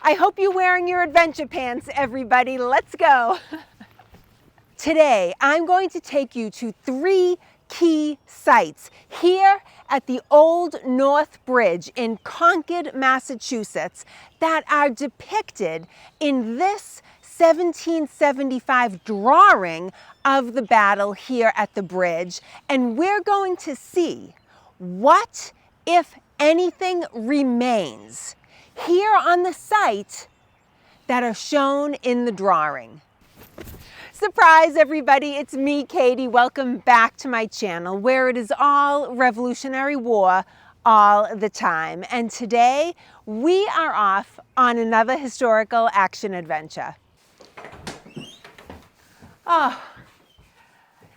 I hope you're wearing your adventure pants, everybody. Let's go. Today, I'm going to take you to 3 key sites here at the Old North Bridge in Concord, Massachusetts, that are depicted in this 1775 drawing of the battle here at the bridge. And we're going to see what, if anything, remains here on the site that are shown in the drawing. Surprise, everybody, it's me, Katie. Welcome back to my channel, where it is all Revolutionary War all the time. And today we are off on another historical action adventure. Oh,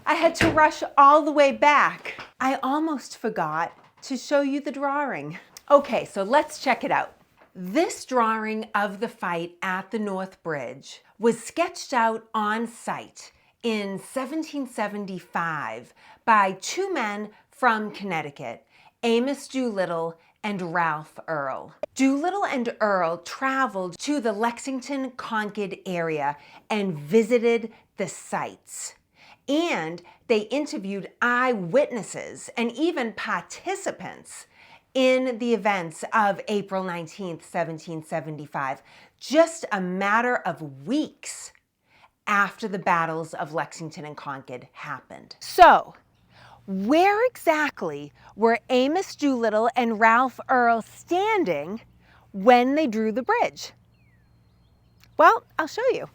I had to rush all the way back. I almost forgot to show you the drawing. Okay, so let's check it out. This drawing of the fight at the North Bridge was sketched out on site in 1775 by 2 men from Connecticut, Amos Doolittle and Ralph Earl. Doolittle and Earl traveled to the Lexington, Concord area and visited the sites. And they interviewed eyewitnesses and even participants in the events of April 19th, 1775, just a matter of weeks after the battles of Lexington and Concord happened. So, where exactly were Amos Doolittle and Ralph Earl standing when they drew the bridge? Well, I'll show you.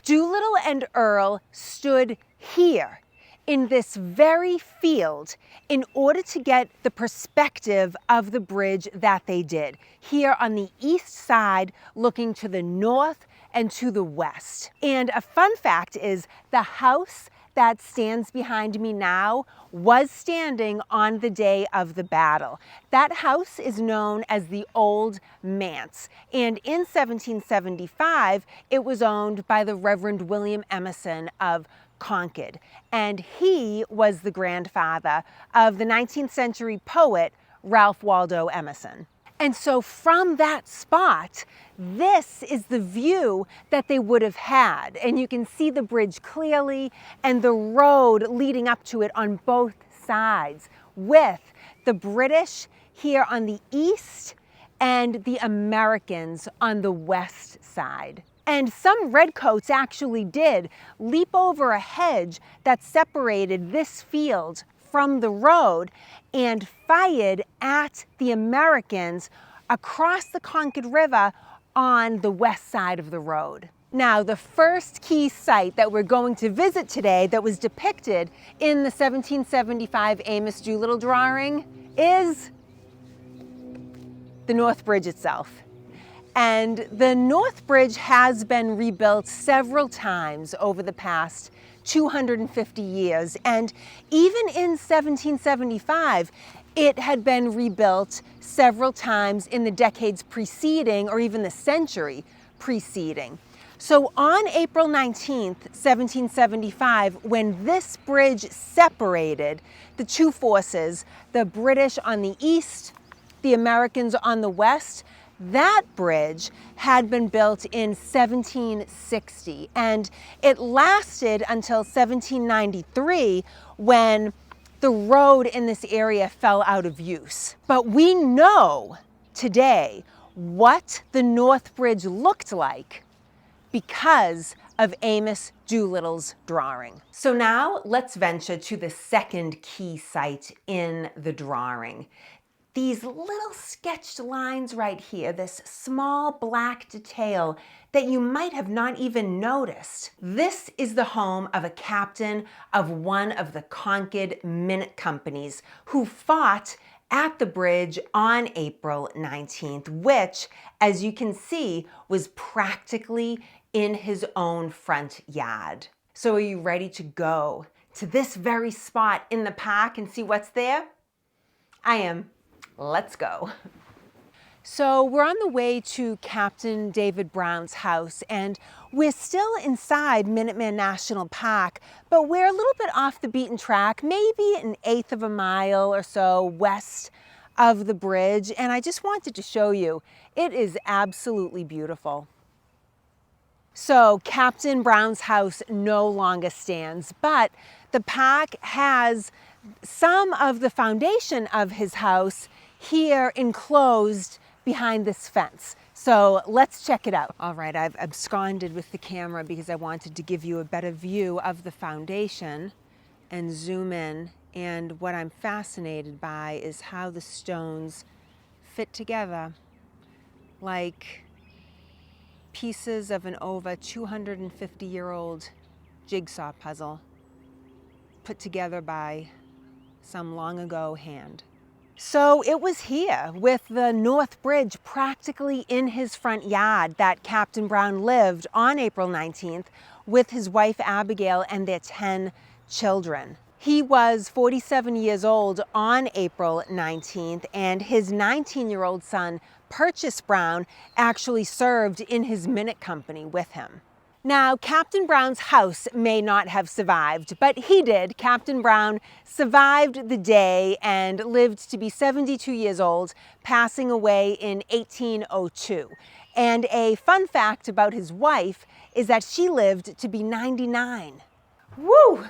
Doolittle and Earl stood here in this very field in order to get the perspective of the bridge that they did, here on the east side looking to the north and to the west. And a fun fact is the house that stands behind me now was standing on the day of the battle. That house is known as the Old Manse, and in 1775 it was owned by the Reverend William Emerson of Concord, and he was the grandfather of the 19th century poet Ralph Waldo Emerson. And so from that spot, this is the view that they would have had. And you can see the bridge clearly and the road leading up to it on both sides, with the British here on the east and the Americans on the west side. And some redcoats actually did leap over a hedge that separated this field from the road and fired at the Americans across the Concord River on the west side of the road. Now, the first key site that we're going to visit today that was depicted in the 1775 Amos Doolittle drawing is the North Bridge itself. And the North Bridge has been rebuilt several times over the past 250 years. And even in 1775, it had been rebuilt several times in the decades preceding, or even the century preceding. So on April 19th, 1775, when this bridge separated the two forces, the British on the east, the Americans on the west, that bridge had been built in 1760, and it lasted until 1793 when the road in this area fell out of use. But we know today what the North Bridge looked like because of Amos Doolittle's drawing. So now let's venture to the second key site in the drawing. These little sketched lines right here, this small black detail that you might have not even noticed. This is the home of a captain of one of the Concord Minute Companies who fought at the bridge on April 19th, which, as you can see, was practically in his own front yard. So are you ready to go to this very spot in the park and see what's there? I am. Let's go. So we're on the way to Captain David Brown's house, and we're still inside MinuteMan National Park, but we're a little bit off the beaten track, maybe 1/8 of a mile or so west of the bridge, and I just wanted to show you. It is absolutely beautiful. So Captain Brown's house no longer stands, but the park has some of the foundation of his house here enclosed behind this fence. So let's check it out. All right, I've absconded with the camera because I wanted to give you a better view of the foundation and zoom in. And what I'm fascinated by is how the stones fit together like pieces of an over 250-year-old jigsaw puzzle put together by some long ago hand. So it was here, with the North Bridge practically in his front yard, that Captain Brown lived on April 19th with his wife Abigail and their 10 children. He was 47 years old on April 19th, and his 19-year-old son, Purchase Brown, actually served in his minute company with him. Now, Captain Brown's house may not have survived, but he did. Captain Brown survived the day and lived to be 72 years old, passing away in 1802. And a fun fact about his wife is that she lived to be 99. Woo!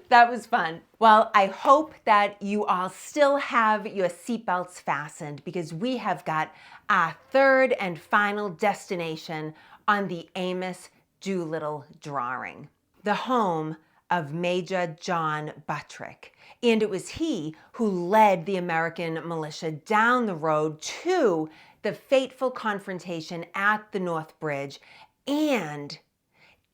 That was fun. Well, I hope that you all still have your seatbelts fastened, because we have got our third and final destination on the Amos Doolittle drawing, the home of Major John Buttrick. And it was he who led the American militia down the road to the fateful confrontation at the North Bridge and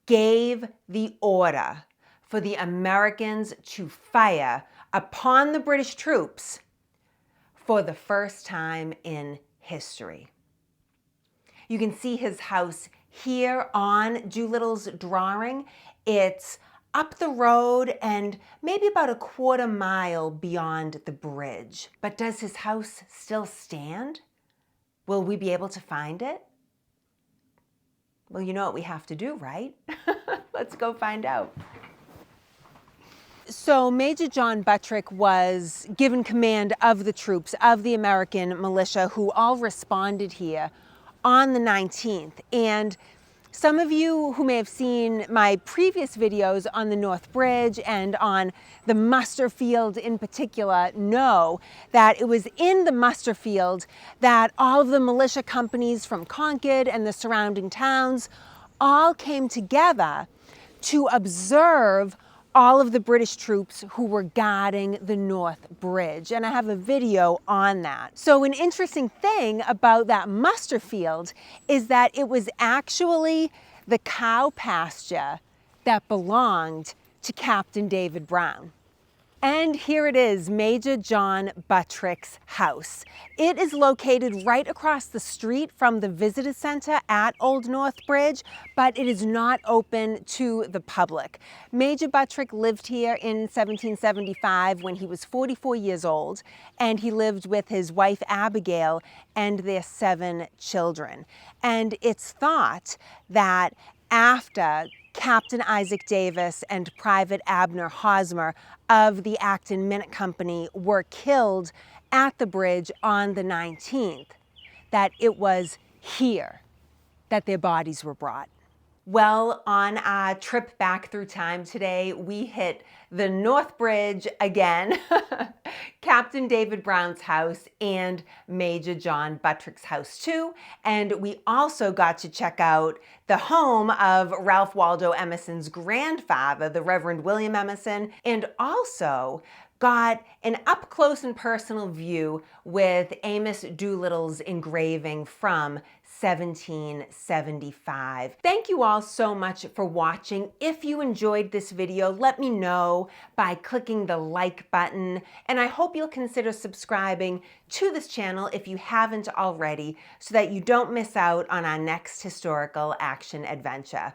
gave the order for the Americans to fire upon the British troops for the first time in history. You can see his house here on Doolittle's drawing. It's up the road and maybe about a quarter mile beyond the bridge. But does his house still stand? Will we be able to find it? Well, you know what we have to do, right? Let's go find out. So Major John Buttrick was given command of the troops of the American militia who all responded here on the 19th. And some of you who may have seen my previous videos on the North Bridge and on the muster field in particular know that it was in the muster field that all of the militia companies from Concord and the surrounding towns all came together to observe all of the British troops who were guarding the North Bridge. And I have a video on that. So an interesting thing about that muster field is that it was actually the cow pasture that belonged to Captain David Brown. And here it is, Major John Buttrick's house. It is located right across the street from the visitor center at Old North Bridge, but it is not open to the public. Major Buttrick lived here in 1775 when he was 44 years old, and he lived with his wife Abigail and their 7 children. And it's thought that after Captain Isaac Davis and Private Abner Hosmer of the Acton Minute Company were killed at the bridge on the 19th, that it was here that their bodies were brought. Well, on our trip back through time today, we hit the North Bridge again, Captain David Brown's house, and Major John Buttrick's house too. And we also got to check out the home of Ralph Waldo Emerson's grandfather, the Reverend William Emerson, and also got an up close and personal view with Amos Doolittle's engraving from 1775. Thank you all so much for watching. If you enjoyed this video, let me know by clicking the like button, and I hope you'll consider subscribing to this channel if you haven't already, so that you don't miss out on our next historical action adventure.